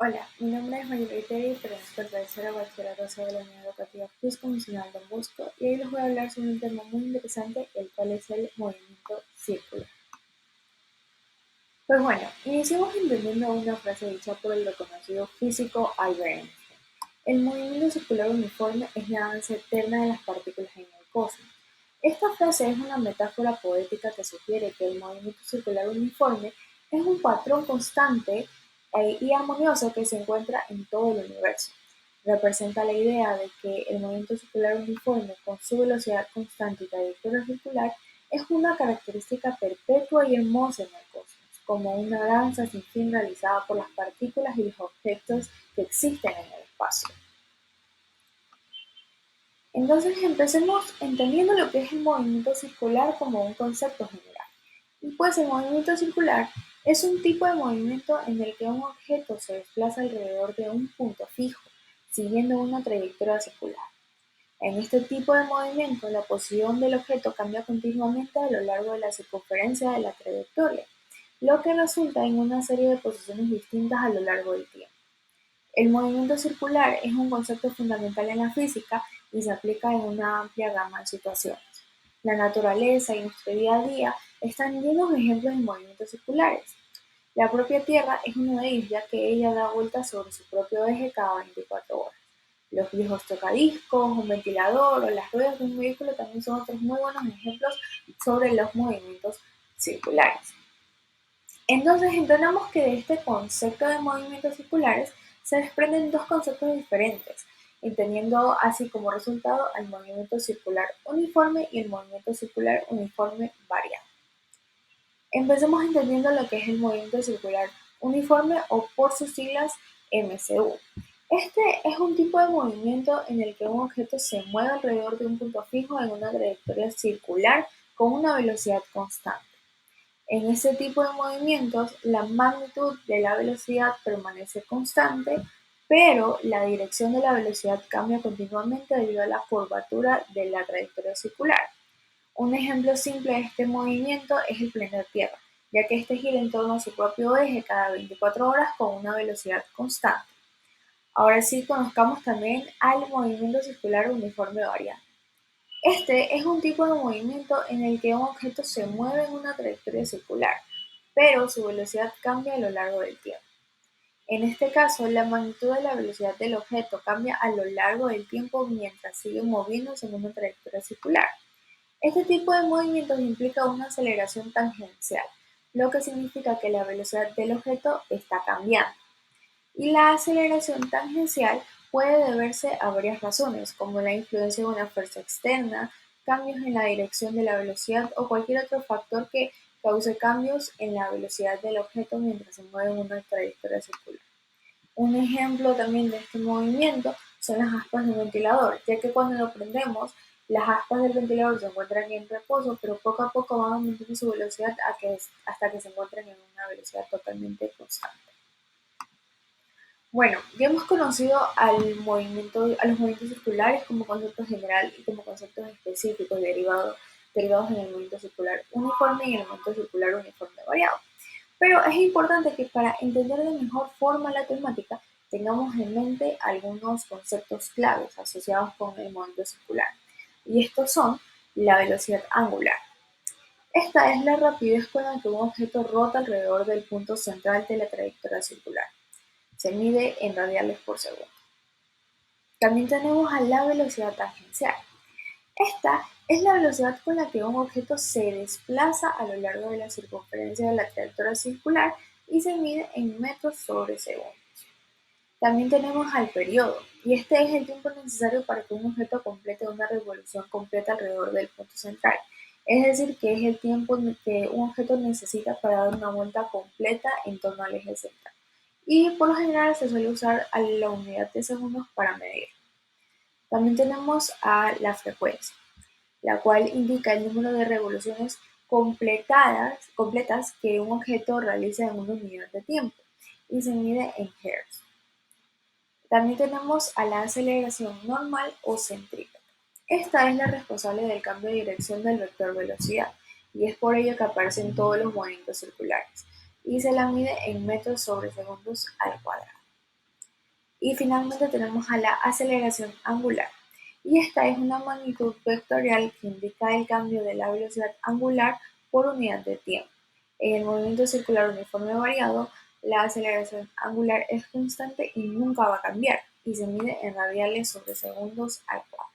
Hola, mi nombre es Maribel Pérez, pertenezco al tercero bachillerato C de la Unidad Educativa Convencional Don Bosco y hoy les voy a hablar sobre un tema muy interesante, el cual es el movimiento circular. Pues bueno, iniciamos entendiendo una frase dicha por el reconocido físico Albert Einstein. El movimiento circular uniforme es la danza eterna de las partículas en el cosmos. Esta frase es una metáfora poética que sugiere que el movimiento circular uniforme es un patrón constante y armonioso que se encuentra en todo el universo. Representa la idea de que el movimiento circular uniforme con su velocidad constante y trayectoria circular es una característica perpetua y hermosa en el cosmos, como una danza sin fin realizada por las partículas y los objetos que existen en el espacio. Entonces empecemos entendiendo lo que es el movimiento circular como un concepto general. Y pues el movimiento circular es un tipo de movimiento en el que un objeto se desplaza alrededor de un punto fijo, siguiendo una trayectoria circular. En este tipo de movimiento, la posición del objeto cambia continuamente a lo largo de la circunferencia de la trayectoria, lo que resulta en una serie de posiciones distintas a lo largo del tiempo. El movimiento circular es un concepto fundamental en la física y se aplica en una amplia gama de situaciones. La naturaleza y nuestro día a día están llenos de ejemplos de movimientos circulares. La propia Tierra es uno de ellos, ya que ella da vueltas sobre su propio eje cada 24 horas. Los viejos tocadiscos, un ventilador o las ruedas de un vehículo también son otros muy buenos ejemplos sobre los movimientos circulares. Entonces entendamos que de este concepto de movimientos circulares se desprenden dos conceptos diferentes, entendiendo así como resultado el movimiento circular uniforme y el movimiento circular uniforme variado. Empecemos entendiendo lo que es el movimiento circular uniforme o por sus siglas MCU. Este es un tipo de movimiento en el que un objeto se mueve alrededor de un punto fijo en una trayectoria circular con una velocidad constante. En este tipo de movimientos, la magnitud de la velocidad permanece constante, pero la dirección de la velocidad cambia continuamente debido a la curvatura de la trayectoria circular. Un ejemplo simple de este movimiento es el planeta Tierra, ya que este gira en torno a su propio eje cada 24 horas con una velocidad constante. Ahora sí, conozcamos también al movimiento circular uniforme variable. Este es un tipo de movimiento en el que un objeto se mueve en una trayectoria circular, pero su velocidad cambia a lo largo del tiempo. En este caso, la magnitud de la velocidad del objeto cambia a lo largo del tiempo mientras sigue moviéndose en una trayectoria circular. Este tipo de movimientos implica una aceleración tangencial, lo que significa que la velocidad del objeto está cambiando. Y la aceleración tangencial puede deberse a varias razones, como la influencia de una fuerza externa, cambios en la dirección de la velocidad o cualquier otro factor que cause cambios en la velocidad del objeto mientras se mueve en una trayectoria circular. Un ejemplo también de este movimiento son las aspas de un ventilador, ya que cuando lo prendemos, las aspas del ventilador se encuentran en reposo, pero poco a poco van aumentando su velocidad hasta que se encuentran en una velocidad totalmente constante. Bueno, ya hemos conocido a los movimientos circulares como concepto general y como conceptos específicos derivados en el movimiento circular uniforme y en el movimiento circular uniforme variado. Pero es importante que para entender de mejor forma la temática tengamos en mente algunos conceptos claves asociados con el movimiento circular. Y estos son la velocidad angular. Esta es la rapidez con la que un objeto rota alrededor del punto central de la trayectoria circular. Se mide en radiales por segundo. También tenemos a la velocidad tangencial. Esta es la velocidad con la que un objeto se desplaza a lo largo de la circunferencia de la trayectoria circular y se mide en metros sobre segundos. También tenemos al periodo, y este es el tiempo necesario para que un objeto complete una revolución completa alrededor del punto central. Es decir, que es el tiempo que un objeto necesita para dar una vuelta completa en torno al eje central. Y por lo general se suele usar a la unidad de segundos para medir. También tenemos a la frecuencia, la cual indica el número de revoluciones completas que un objeto realiza en una unidad de tiempo y se mide en hertz. También tenemos a la aceleración normal o centrípeta. Esta es la responsable del cambio de dirección del vector velocidad y es por ello que aparecen todos los movimientos circulares y se la mide en metros sobre segundos al cuadrado. Y finalmente tenemos a la aceleración angular. Y esta es una magnitud vectorial que indica el cambio de la velocidad angular por unidad de tiempo. En el movimiento circular uniforme variado, la aceleración angular es constante y nunca va a cambiar, y se mide en radiales sobre segundos al cuadrado.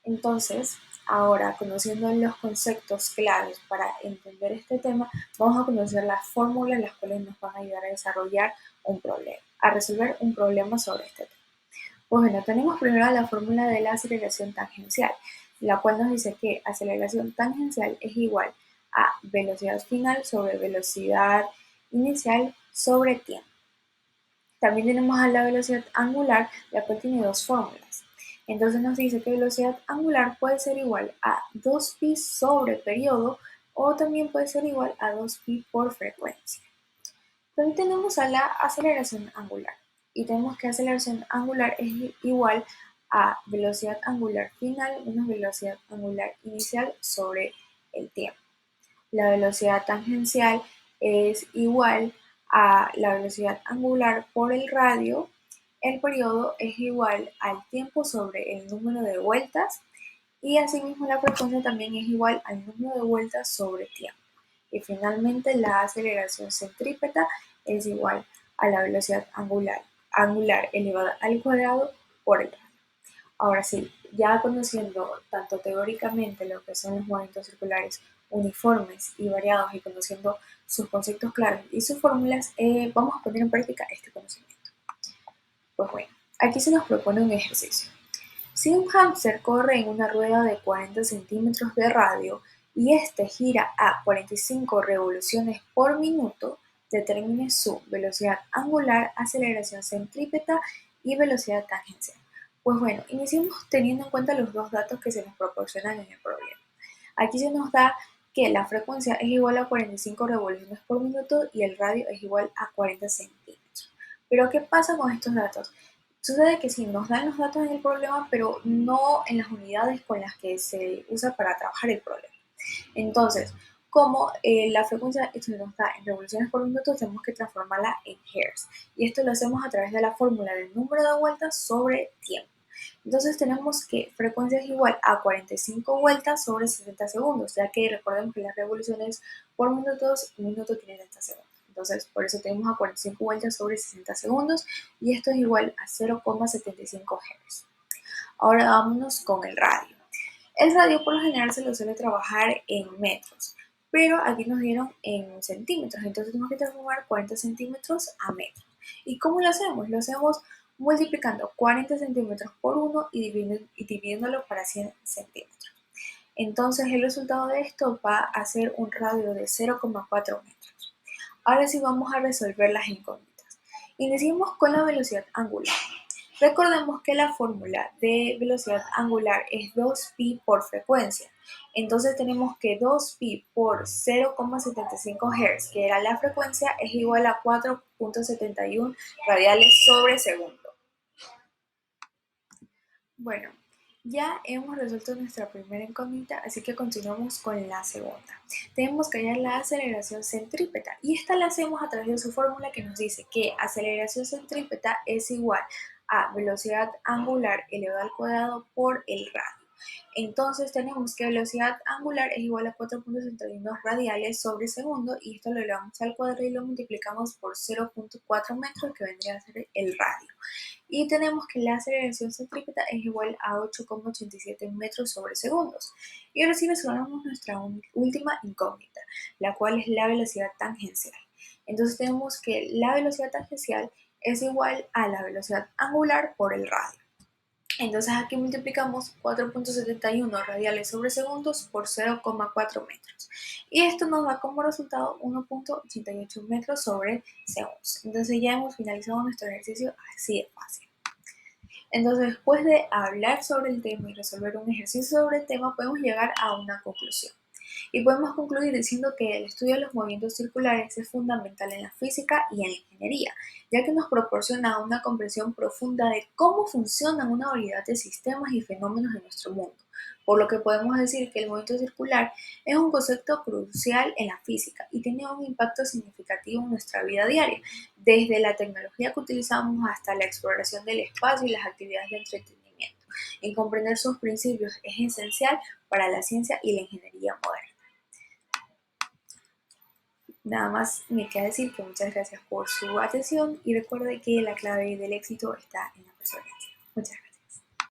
Entonces, ahora conociendo los conceptos claves para entender este tema, vamos a conocer las fórmulas las cuales nos van a ayudar a desarrollar un problema, a resolver un problema sobre este tema. Pues bueno, tenemos primero la fórmula de la aceleración tangencial, la cual nos dice que aceleración tangencial es igual a velocidad final sobre velocidad inicial sobre tiempo. También tenemos a la velocidad angular, la cual tiene dos fórmulas. Entonces nos dice que velocidad angular puede ser igual a 2pi sobre periodo o también puede ser igual a 2pi por frecuencia. También tenemos a la aceleración angular y tenemos que aceleración angular es igual a velocidad angular final menos velocidad angular inicial sobre el tiempo. La velocidad tangencial es igual a la velocidad angular por el radio. El periodo es igual al tiempo sobre el número de vueltas y asimismo la frecuencia también es igual al número de vueltas sobre tiempo. Y finalmente la aceleración centrípeta es igual a la velocidad angular elevada al cuadrado por el radio. Ahora sí, ya conociendo tanto teóricamente lo que son los movimientos circulares uniformes y variados y conociendo sus conceptos claves y sus fórmulas, vamos a poner en práctica este conocimiento. Pues bueno, aquí se nos propone un ejercicio. Si un hámster corre en una rueda de 40 centímetros de radio y este gira a 45 revoluciones por minuto, determine su velocidad angular, aceleración centrípeta y velocidad tangencial. Pues bueno, iniciemos teniendo en cuenta los dos datos que se nos proporcionan en el problema. Aquí se nos da que la frecuencia es igual a 45 revoluciones por minuto y el radio es igual a 40 centímetros. Pero ¿qué pasa con estos datos? Sucede que sí, nos dan los datos en el problema, pero no en las unidades con las que se usa para trabajar el problema. Entonces, como la frecuencia se nos da en revoluciones por minuto, tenemos que transformarla en hertz. Y esto lo hacemos a través de la fórmula del número de vueltas sobre tiempo. Entonces tenemos que frecuencia es igual a 45 vueltas sobre 60 segundos, ya que recordemos que las revoluciones por minutos, un minuto tiene 60 segundos. Entonces, por eso tenemos a 45 vueltas sobre 60 segundos y esto es igual a 0,75 Hz. Ahora vámonos con el radio. El radio por lo general se lo suele trabajar en metros, pero aquí nos dieron en centímetros, entonces tenemos que transformar 40 centímetros a metros. ¿Y cómo lo hacemos? Lo hacemos multiplicando 40 centímetros por 1 y dividiéndolo para 100 centímetros. Entonces el resultado de esto va a ser un radio de 0,4 metros. Ahora sí vamos a resolver las incógnitas. Iniciemos con la velocidad angular. Recordemos que la fórmula de velocidad angular es 2pi por frecuencia. Entonces tenemos que 2pi por 0,75 Hz, que era la frecuencia, es igual a 4,71 radiales sobre segundo. Bueno, ya hemos resuelto nuestra primera incógnita, así que continuamos con la segunda. Tenemos que hallar la aceleración centrípeta y esta la hacemos a través de su fórmula que nos dice que aceleración centrípeta es igual a velocidad angular elevado al cuadrado por el radio. Entonces tenemos que velocidad angular es igual a 4,71 radiales sobre segundo y esto lo elevamos al cuadrado y lo multiplicamos por 0,4 metros que vendría a ser el radio. Y tenemos que la aceleración centrípeta es igual a 8,87 metros sobre segundos. Y ahora sí resolvemos nuestra última incógnita, la cual es la velocidad tangencial. Entonces tenemos que la velocidad tangencial es igual a la velocidad angular por el radio. Entonces aquí multiplicamos 4,71 radiales sobre segundos por 0,4 metros. Y esto nos da como resultado 1,88 metros sobre segundos. Entonces ya hemos finalizado nuestro ejercicio así de fácil. Entonces, después de hablar sobre el tema y resolver un ejercicio sobre el tema, podemos llegar a una conclusión. Y podemos concluir diciendo que el estudio de los movimientos circulares es fundamental en la física y en la ingeniería, ya que nos proporciona una comprensión profunda de cómo funcionan una variedad de sistemas y fenómenos en nuestro mundo, por lo que podemos decir que el movimiento circular es un concepto crucial en la física y tiene un impacto significativo en nuestra vida diaria, desde la tecnología que utilizamos hasta la exploración del espacio y las actividades de entretenimiento. En comprender sus principios es esencial para la ciencia y la ingeniería moderna. Nada más me queda decir que muchas gracias por su atención y recuerde que la clave del éxito está en la perseverancia. Muchas gracias.